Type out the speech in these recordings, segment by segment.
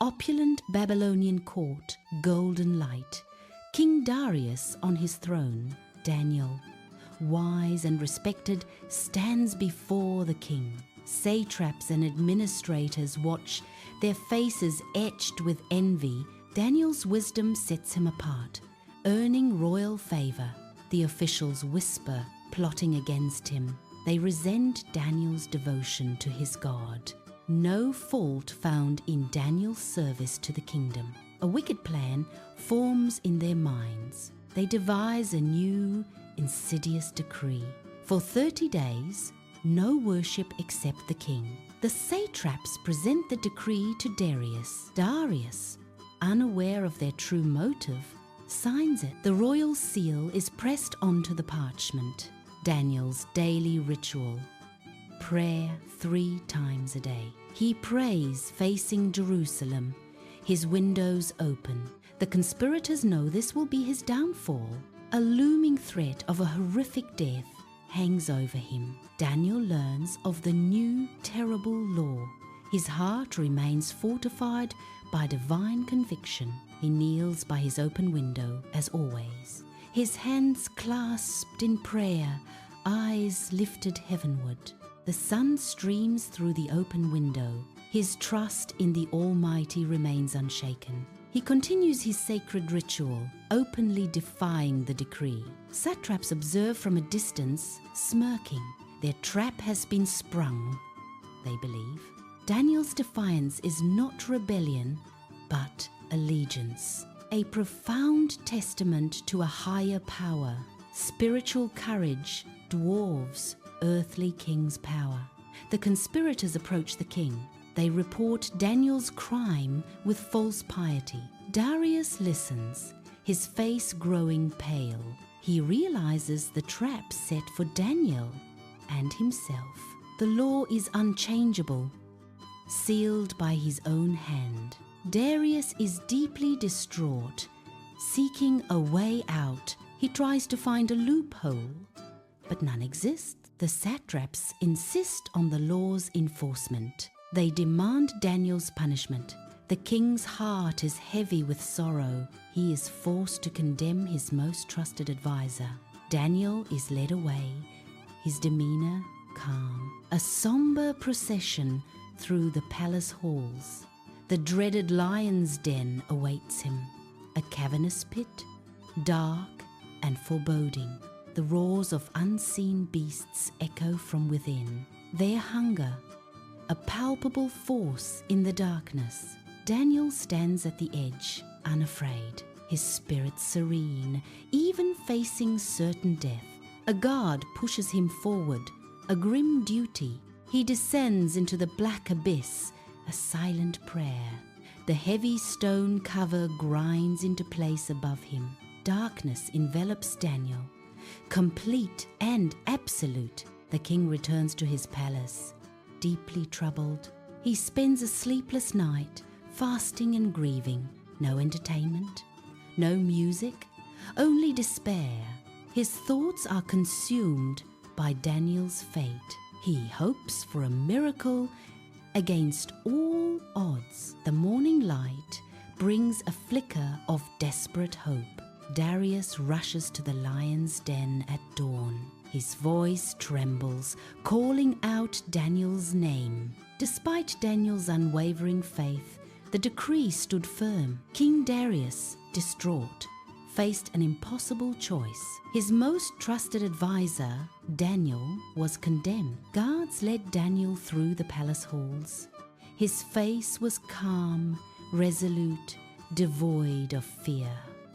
opulent Babylonian court, golden light, King Darius on his throne, Daniel, wise and respected, stands before the king. Satraps and administrators watch, their faces etched with envy. Daniel's wisdom sets him apart, earning royal favor. The officials whisper, plotting against him. They resent Daniel's devotion to his God. No fault found in Daniel's service to the kingdom. A wicked plan forms in their minds. They devise a new, insidious decree. For 30 days, no worship except the king. The satraps present the decree to Darius. Darius, unaware of their true motive, signs it. The royal seal is pressed onto the parchment. Daniel's daily ritual. Prayer 3 times a day. He prays facing Jerusalem, his windows open. The conspirators know this will be his downfall. A looming threat of a horrific death hangs over him. Daniel learns of the new terrible law. His heart remains fortified by divine conviction. He kneels by his open window as always, his hands clasped in prayer, eyes lifted heavenward. The sun streams through the open window. His trust in the Almighty remains unshaken. He continues his sacred ritual, openly defying the decree. Satraps observe from a distance, smirking. Their trap has been sprung, they believe. Daniel's defiance is not rebellion, but allegiance. A profound testament to a higher power. Spiritual courage dwarfs earthly king's power. The conspirators approach the king. They report Daniel's crime with false piety. Darius listens, his face growing pale. He realizes the trap set for Daniel and himself. The law is unchangeable, sealed by his own hand. Darius is deeply distraught, seeking a way out. He tries to find a loophole, but none exists. The satraps insist on the law's enforcement. They demand Daniel's punishment. The king's heart is heavy with sorrow. He is forced to condemn his most trusted advisor. Daniel is led away, his demeanor calm. A somber procession through the palace halls. The dreaded lion's den awaits him. A cavernous pit, dark and foreboding. The roars of unseen beasts echo from within. Their hunger, a palpable force in the darkness. Daniel stands at the edge, unafraid, his spirit serene, even facing certain death. A guard pushes him forward, a grim duty. He descends into the black abyss, a silent prayer. The heavy stone cover grinds into place above him. Darkness envelops Daniel. Complete and absolute, the king returns to his palace, deeply troubled. He spends a sleepless night, fasting and grieving. No entertainment, no music, only despair. His thoughts are consumed by Daniel's fate. He hopes for a miracle against all odds. The morning light brings a flicker of desperate hope. Darius rushes to the lion's den at dawn. His voice trembles, calling out Daniel's name. Despite Daniel's unwavering faith, the decree stood firm. King Darius, distraught, faced an impossible choice. His most trusted advisor, Daniel, was condemned. Guards led Daniel through the palace halls. His face was calm, resolute, devoid of fear.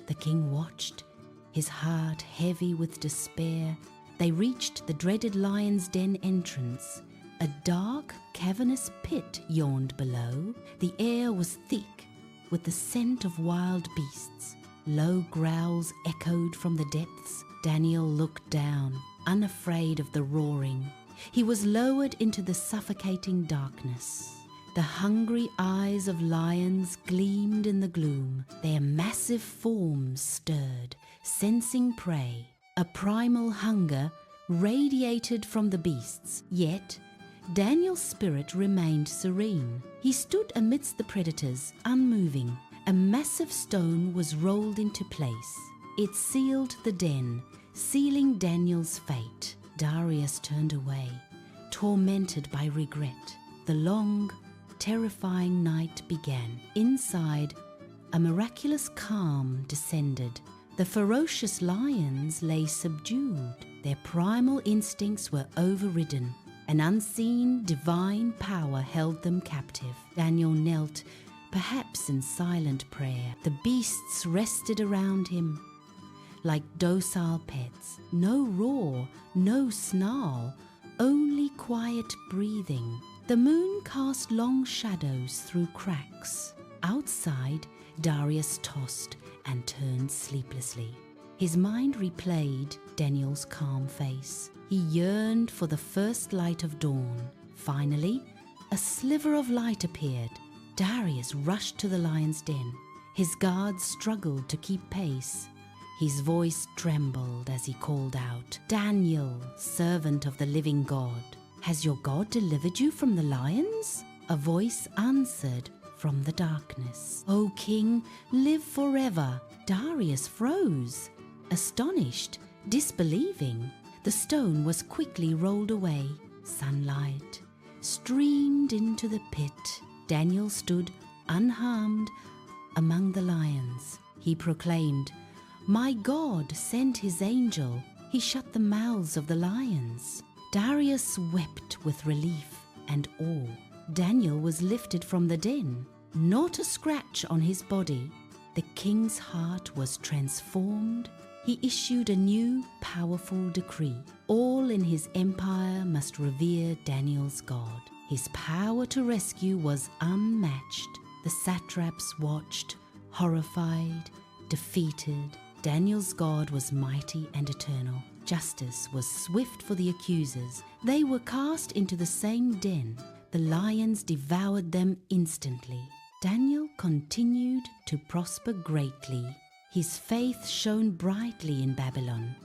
The king watched, his heart heavy with despair. They reached the dreaded lion's den entrance. A dark, cavernous pit yawned below. The air was thick with the scent of wild beasts. Low growls echoed from the depths. Daniel looked down, unafraid of the roaring. He was lowered into the suffocating darkness. The hungry eyes of lions gleamed in the gloom. Their massive forms stirred, sensing prey. A primal hunger radiated from the beasts. Yet, Daniel's spirit remained serene. He stood amidst the predators, unmoving. A massive stone was rolled into place. It sealed the den, sealing Daniel's fate. Darius turned away, tormented by regret. The long, terrifying night began. Inside, a miraculous calm descended. The ferocious lions lay subdued. Their primal instincts were overridden. An unseen, divine power held them captive. Daniel knelt, perhaps in silent prayer. The beasts rested around him like docile pets. No roar, no snarl, only quiet breathing. The moon cast long shadows through cracks. Outside, Darius tossed and turned sleeplessly. His mind replayed Daniel's calm face. He yearned for the first light of dawn. Finally, a sliver of light appeared. Darius rushed to the lion's den. His guards struggled to keep pace. His voice trembled as he called out, "Daniel, servant of the living God, has your God delivered you from the lions?" A voice answered from the darkness, "O king, live forever." Darius froze, astonished, disbelieving. The stone was quickly rolled away. Sunlight streamed into the pit. Daniel stood unharmed among the lions. He proclaimed, "My God sent his angel. He shut the mouths of the lions." Darius wept with relief and awe. Daniel was lifted from the den, not a scratch on his body. The king's heart was transformed. He issued a new, powerful decree. All in his empire must revere Daniel's God. His power to rescue was unmatched. The satraps watched, horrified, defeated. Daniel's God was mighty and eternal. Justice was swift for the accusers. They were cast into the same den. The lions devoured them instantly. Daniel continued to prosper greatly. His faith shone brightly in Babylon.